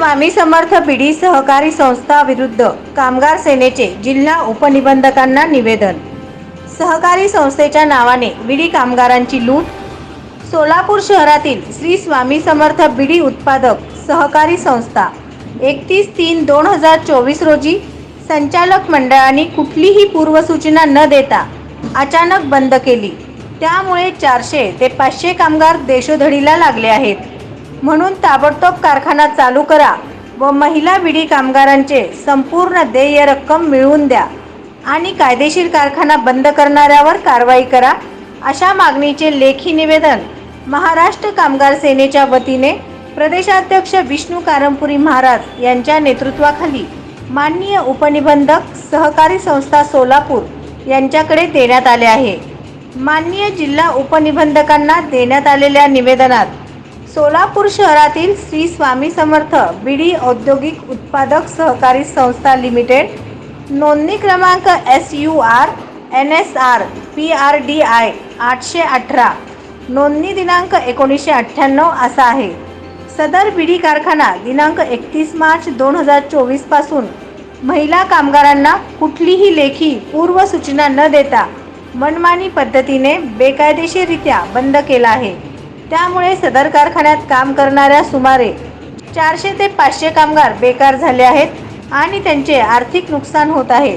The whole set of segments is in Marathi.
स्वामी समर्थ बीडी सहकारी संस्था विरुद्ध कामगार सेनेचे जिल्हा उपनिबंधकांना निवेदन। सहकारी संस्थेच्या नावाने बीडी कामगारांची लूट। सोलापूर शहरातील श्री स्वामी समर्थ बीडी उत्पादक सहकारी संस्था 31/3/2024 रोजी संचालक मंडळाने कुठलीही पूर्वसूचना न देता अचानक बंद केली। त्यामुळे 400 ते 500 कामगार देशोधडीला लागले आहेत। म्हणून ताबडतोब कारखाना चालू करा व महिला बीडी कामगारांचे संपूर्ण देय रक्कम मिळवून द्या आणि कायदेशीर कारखाना बंद करणाऱ्यावर कारवाई करा, अशा मागणीचे लेखी निवेदन महाराष्ट्र कामगार सेनेच्या वतीने प्रदेशाध्यक्ष विष्णू कारंपुरी महाराज यांच्या नेतृत्वाखाली माननीय उपनिबंधक सहकारी संस्था सोलापूर यांच्याकडे देण्यात आले आहे। माननीय जिल्हा उपनिबंधकांना देण्यात आलेल्या निवेदनात सोलापूर शहरातील श्री स्वामी समर्थ बीडी औद्योगिक उत्पादक सहकारी संस्था लिमिटेड नोंदणी क्रमांक SUR NSR PRDI 818 नोंदणी दिनांक 1998 असा आहे। सदर बीडी कारखाना दिनांक 31 मार्च 2024 पासून महिला कामगारांना कुठलीही लेखी पूर्वसूचना न देता मनमानी पद्धतीने बेकायदेशीररित्या बंद केला आहे। त्यामुळे सदर कारखान्यात काम करणाऱ्या सुमारे 400 ते 500 कामगार बेकार झाले आहेत आणि त्यांचे आर्थिक नुकसान होत आहे।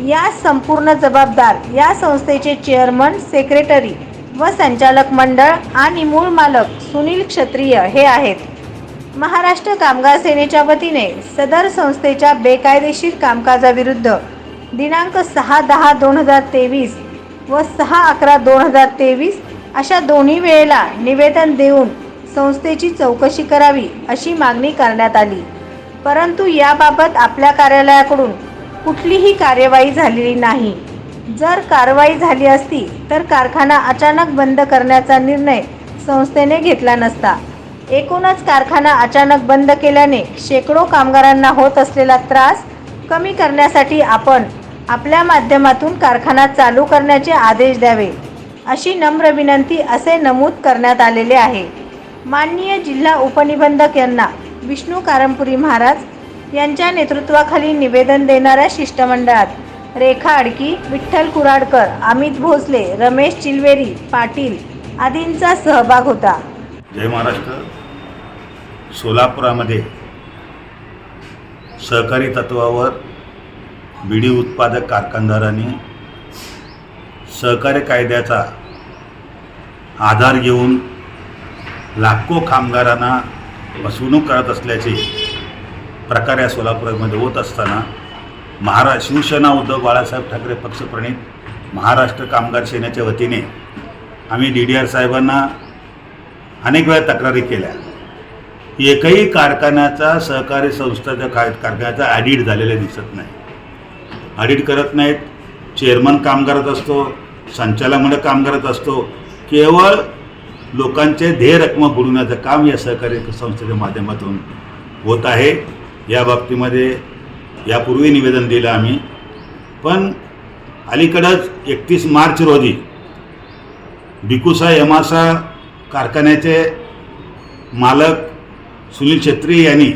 या संपूर्ण जबाबदार या संस्थेचे चेअरमन, सेक्रेटरी व संचालक मंडळ आणि मूळ मालक सुनील क्षत्रिय हे आहेत। महाराष्ट्र कामगार सेनेच्या वतीने सदर संस्थेच्या बेकायदेशीर कामकाजाविरुद्ध दिनांक 6/10/2023 व 6/11/2023 अशा दोन्ही वेळेला निवेदन देऊन संस्थेची चौकशी करावी अशी मागणी करण्यात आली। परंतु याबाबत आपल्या कार्यालयाकडून कुठलीही कार्यवाही झालेली नाही। जर कारवाई झाली असती तर कारखाना अचानक बंद करण्याचा निर्णय संस्थेने घेतला नसता। एकूणच कारखाना अचानक बंद केल्याने शेकडो कामगारांना होत असलेला त्रास कमी करण्यासाठी आपण आपल्या माध्यमातून कारखाना चालू करण्याचे आदेश द्यावे अशी नम्र विनंती असे नमूद करण्यात आलेले आहे। माननीय जिल्हा उपनिबंधक यांना विष्णू कारंपुरी महाराज यांच्या नेतृत्वाखाली निवेदन देणाऱ्या शिष्टमंडळात रेखा अडकी, विठ्ठल कुराडकर, अमित भोसले, रमेश चिलवेरी पाटील आदींचा सहभाग होता। जय महाराष्ट्र। सोलापुरामध्ये सहकारी तत्वावर बीडी उत्पादक कारखानदारांनी सहकारी कायद्याचा आधार घेऊन लाखो कामगारांना फसवणूक करत असल्याचे प्रकार या सोलापुरामध्ये होत असताना शिवसेना उद्धव बाळासाहेब ठाकरे पक्षप्रणित महाराष्ट्र कामगार सेनेच्या वतीने आम्ही DDR साहेबांना अनेक वेळा तक्रारी केल्या। एकही कारखान्याचा सहकारी संस्थेच्या कारखान्याचा ऑडिट झालेला दिसत नाही। ऑडिट करत नाहीत। चेअरमन काम करत असतो, संचालक मंडळ काम करत असतो। केवळ लोकांचे ध्येय रक्कम बुडवण्याचं काम या सहकारी संस्थेच्या माध्यमातून होत आहे। या बाबतीमध्ये यापूर्वी निवेदन दिलं आम्ही, पण अलीकडंच 31 मार्च रोजी बिकुसा यमासा कारखान्याचे मालक सुनील क्षत्रिय यांनी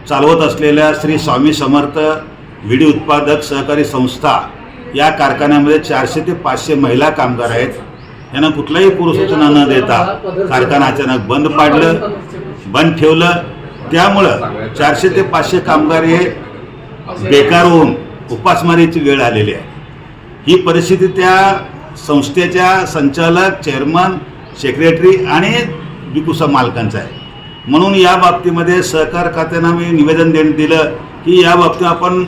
चालवत असलेल्या श्री स्वामी समर्थ बीडी उत्पादक सहकारी संस्था या कारखान्यामध्ये 400 ते 500 महिला कामगार आहेत। यांना कुठलाही पूर्वसूचना न देता कारखाना अचानक बंद ठेवलं। त्यामुळं 400 ते 500 कामगार हे बेकार होऊन उपासमारीची वेळ आलेली आहे। ही परिस्थिती त्या संस्थेच्या संचालक, चेअरमन, सेक्रेटरी आणि बिकुसा मालकांचा आहे। म्हणून या बाबतीमध्ये सहकार खात्यानं मी निवेदन दिलं की या बाबतीत आपण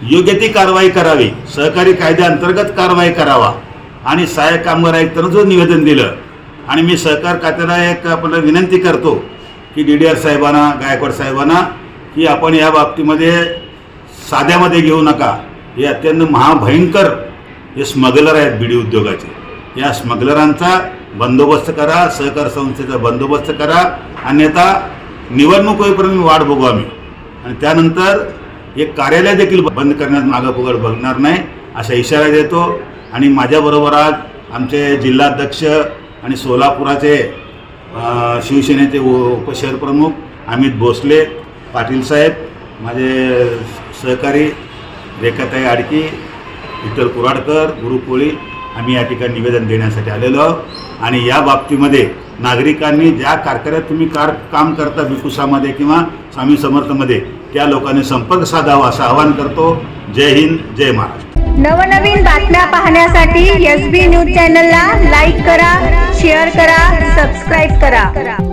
योग्य ती कारवाई करावी, सहकारी कायद्याअंतर्गत कारवाई करावा आणि सहाय्यक कामगार आयुक्तांना जो निवेदन दिलं। आणि मी सहकार खात्याला एक आपण विनंती करतो की DDR साहेबांना, गायकवाड साहेबांना की आपण या बाबतीमध्ये साध्यामध्ये घेऊ नका। हे अत्यंत महाभयंकर हे स्मगलर आहेत बीडी उद्योगाचे। या स्मगलरांचा बंदोबस्त करा, सहकार संस्थेचा बंदोबस्त करा, अन्यथा निवडणूक होईपर्यंत वाट बघू आम्ही आणि त्यानंतर एक कार्यालय देखील बंद करण्यात मागपुढे बघणार नाही असा इशारा देतो। आणि माझ्याबरोबर आज आमचे जिल्हाध्यक्ष आणि सोलापुराचे शिवसेनेचे उपशहर प्रमुख अमित भोसले, पाटील साहेब, माझे सहकारी रेखाताई आडकी, विठ्ठल कुराडकर, गुरु कोळी, आम्ही या ठिकाणी निवेदन देण्यासाठी आलेलो आहोत। आणि या बाबतीमध्ये नागरिकांनी ज्या कारखान्यात तुम्ही काम करता बिकुसामध्ये किंवा स्वामी समर्थमध्ये त्या लोकांनी संपर्क साधावा असं आवाहन करतो। जय हिंद, जय महाराष्ट्र। नवनवीन बातम्या पाहण्यासाठी SB न्यूज चॅनलला लाईक करा, शेअर करा, सबस्क्राईब करा।